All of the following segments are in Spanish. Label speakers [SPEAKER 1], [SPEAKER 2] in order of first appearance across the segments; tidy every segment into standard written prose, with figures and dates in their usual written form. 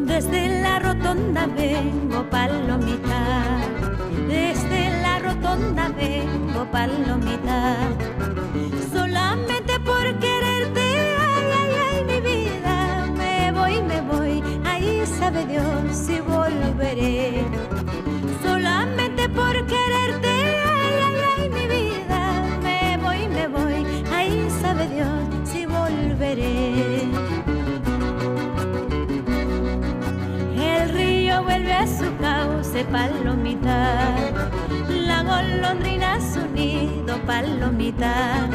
[SPEAKER 1] Desde la rotonda vengo, palomita. Desde la rotonda vengo, palomita. Solamente por quererte, ay, ay, ay, mi vida. Me voy, ahí sabe Dios si volveré. Solamente por quererte, ay, ay, ay, mi vida. Me voy, ahí sabe Dios si volveré. Vuelve a su cauce, palomita. La golondrina a su nido, palomita.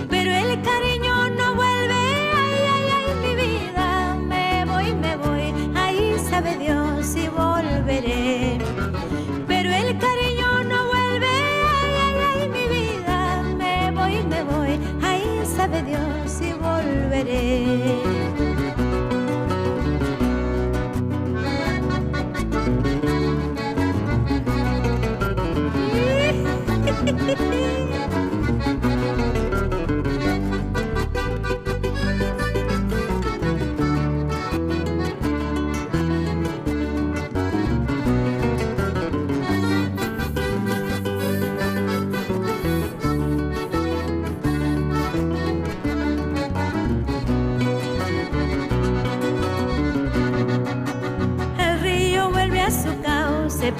[SPEAKER 1] Pero el cariño no vuelve, ay, ay, ay, mi vida. Me voy, ahí sabe Dios si volveré. Pero el cariño no vuelve, ay, ay, ay, mi vida. Me voy, ahí sabe Dios si volveré.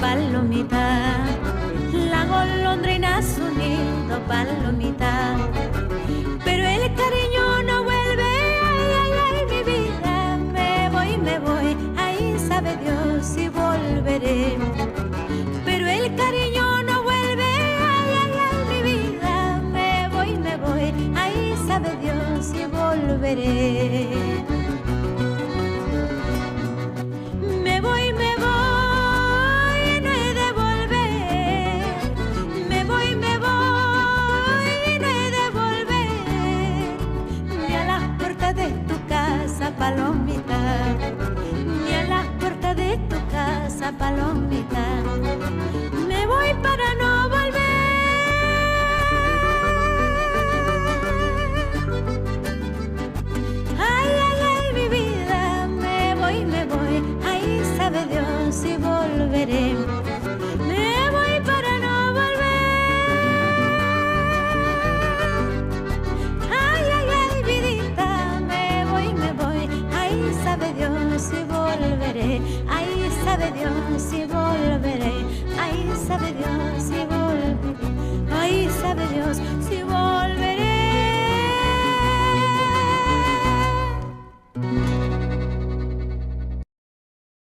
[SPEAKER 1] Palomita, la golondrina a su nido, palomita. Pero el cariño no vuelve, ay, ay, ay, mi vida. Me voy, ahí sabe Dios si volveré. Pero el cariño no vuelve, ay, ay, ay, mi vida. Me voy, ahí sabe Dios si volveré. Me voy, palomita, ni a las puertas de tu casa, palomita. Me voy para no volver. Ay, ay, ay, mi vida. Me voy, ahí sabe Dios si volveré. Me voy para no volver. Ay, ay, ay, vidita. Me voy, ahí sabe Dios si volveré. Ahí sabe Dios si volveré. Ahí sabe Dios si volveré. Ahí sabe Dios si